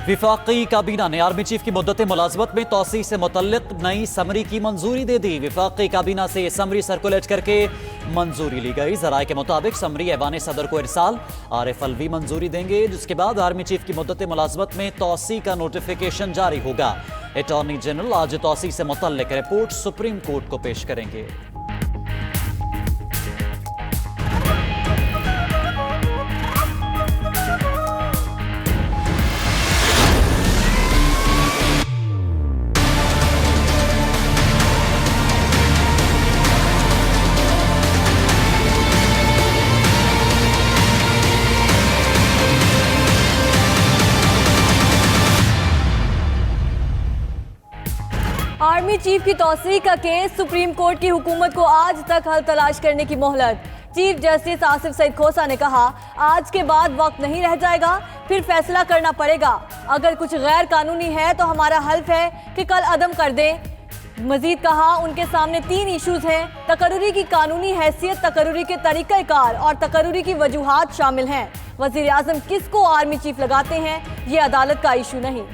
विफाकी काबीना ने army chief की मुद्दत मुलाजमत में तोसी से मुतल्लिक नई समरी की मंजूरी दे दी। विफाकी काबीना से समरी सर्कुलेट करके मंजूरी ली गई। जराये के मुताबिक समरी ऐवान सदर को इरसाल आरिफ अलवी मंजूरी देंगे, जिसके बाद आर्मी चीफ की मुद्दत मुलाजमत में तोसी का नोटिफिकेशन जारी होगा। अटॉर्नी जनरल आज तोसी से मुतल्लिक रिपोर्ट सुप्रीम कोर्ट को पेश करेंगे। आर्मी चीफ की तौसीक का केस, सुप्रीम कोर्ट की हुकूमत को आज तक हल तलाश करने की मोहलत। चीफ जस्टिस आसिफ सईद खोसा ने कहा, आज के बाद वक्त नहीं रह जाएगा, फिर फैसला करना पड़ेगा। अगर कुछ गैर कानूनी है तो हमारा हल्फ है कि कल अदम कर दें। मजीद कहा, उनके सामने 3 इशूज हैं। तकर्रुरी की कानूनी हैसियत, तकर्रुरी के तरीक़ाकार और तकर्रुरी की वजूहात शामिल हैं। वज़ीर आज़म किसको आर्मी चीफ लगाते हैं, ये अदालत का इशू नहीं।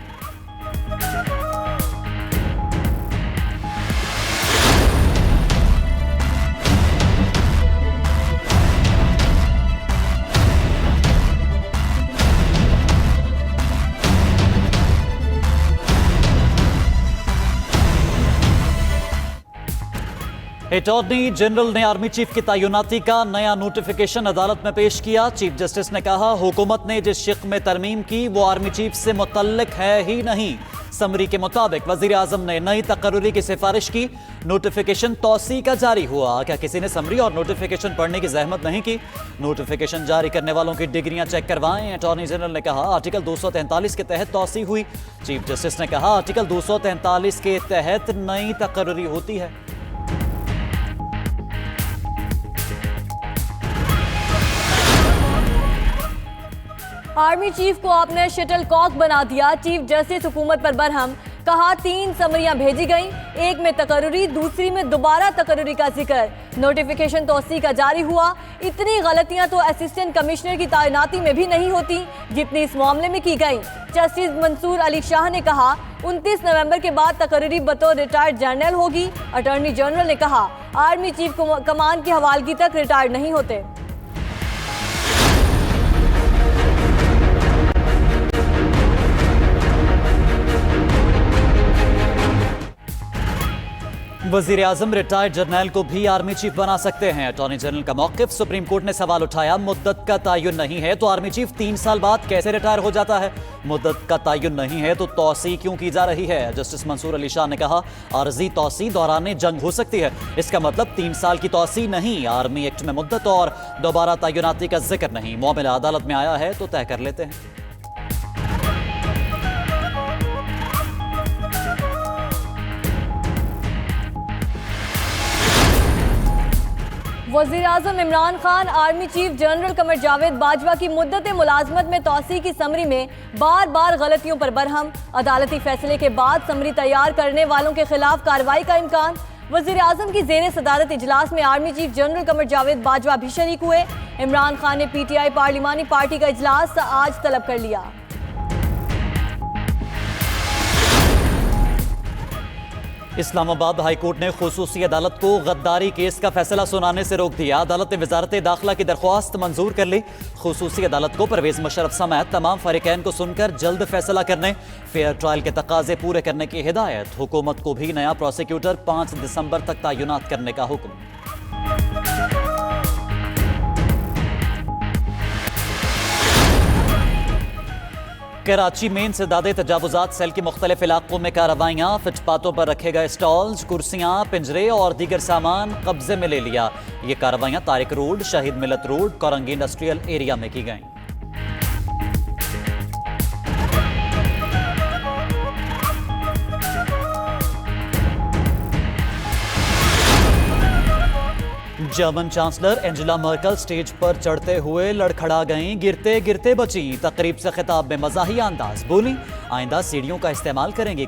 अटॉर्नी जनरल ने आर्मी चीफ की तैनाती का नया नोटिफिकेशन अदालत में पेश किया। चीफ जस्टिस ने कहा, हुकूमत ने जिस शिक में तरमीम की वो आर्मी चीफ से मुतल्लिक है ही नहीं। समरी के मुताबिक वजीर आजम ने नई तकर्रुरी की सिफारिश की। नोटिफिकेशन तौसी का जारी हुआ। क्या किसी ने समरी और नोटिफिकेशन पढ़ने की जहमत नहीं की? नोटिफिकेशन जारी करने वालों की डिग्रियां चेक करवाएं। अटॉर्नी जनरल ने कहा, आर्टिकल 243 के तहत तौसी हुई। चीफ जस्टिस ने कहा, आर्टिकल 243 के तहत नई तकर्रुरी होती है। आर्मी चीफ को आपने शटल कॉक बना दिया। चीफ जस्टिस हुकूमत पर बरहम। कहा, 3 समरियां भेजी गईं, एक में तकर्रुरी, दूसरी में दोबारा तकर्रुरी का जिक्र। नोटिफिकेशन तौसी का जारी हुआ। इतनी गलतियां तो असिस्टेंट कमिश्नर की तैनाती में भी नहीं होती जितनी इस मामले में की गई। जस्टिस मंसूर अली शाह ने कहा, 29 नवंबर के बाद तकर्रुरी बतौर रिटायर्ड जनरल होगी। अटॉर्नी जनरल ने कहा, आर्मी चीफ को कमान की हवालगी तक रिटायर्ड नहीं होते। वजीर आजम रिटायर्ड जर्नल को भी आर्मी चीफ बना सकते हैं। अटॉर्नी जनरल का मौक़िफ़। सुप्रीम कोर्ट ने सवाल उठाया, मुद्दत का तयन नहीं है तो आर्मी चीफ 3 साल बाद कैसे रिटायर हो जाता है? मुद्दत का तयन नहीं है तो तौसी क्यों की जा रही है? जस्टिस मंसूर अली शाह ने कहा, आर्जी तौसी दौरान जंग हो सकती है, इसका मतलब 3 साल की तौसी नहीं। आर्मी एक्ट में मुद्दत और दोबारा तैनाती का जिक्र नहीं। मामला अदालत में आया है तो तय कर लेते हैं। वज़ीर आज़म Imran Khan army chief general Qamar Javed Bajwa की मुद्दत मुलाजमत में तौसी की समरी में बार बार गलतियों पर बरहम। अदालती फैसले के बाद समरी तैयार करने वालों के खिलाफ कार्रवाई का इम्कान। वज़ीर आज़म की ज़ेर सदारत इजलास में army chief general Qamar Javed Bajwa भी शरीक हुए। इमरान खान ने PTI पार्लिमानी पार्टी का इजलास आज तलब कर लिया। इस्लामाबाद हाई कोर्ट ने खुसूसी अदालत को गद्दारी केस का फैसला सुनाने से रोक दिया। अदालत ने वजारत दाखिला की दरख्वास्त मंजूर कर ली। खुसूसी अदालत को परवेज मुशर्रफ समेत तमाम फरीकैन को सुनकर जल्द फैसला करने, फेयर ट्रायल के तकाजे पूरे करने की हिदायत। हुकूमत को भी नया प्रोसिक्यूटर 5 दिसंबर तक तैनात करने का हुक्म। कराची में इंसदादे तजावुजात सेल की मुख्तलिफ इलाकों में कार्रवाइयाँ। फुटपाथों पर रखे गए स्टॉल्स, कुर्सियाँ, पिंजरे और दीगर सामान कब्जे में ले लिया। ये कार्रवाइयाँ तारिक रोड, शहीद मिलत रोड, कोरंगी इंडस्ट्रियल एरिया में की गईं। German chancellor Angela Merkel stage पर चढ़ते हुए लड़खड़ा गईं, गिरते गिरते बची। तकरीब से खिताब में मज़ाहिया अंदाज, बोली, आइंदा सीढ़ियों का इस्तेमाल करेंगे।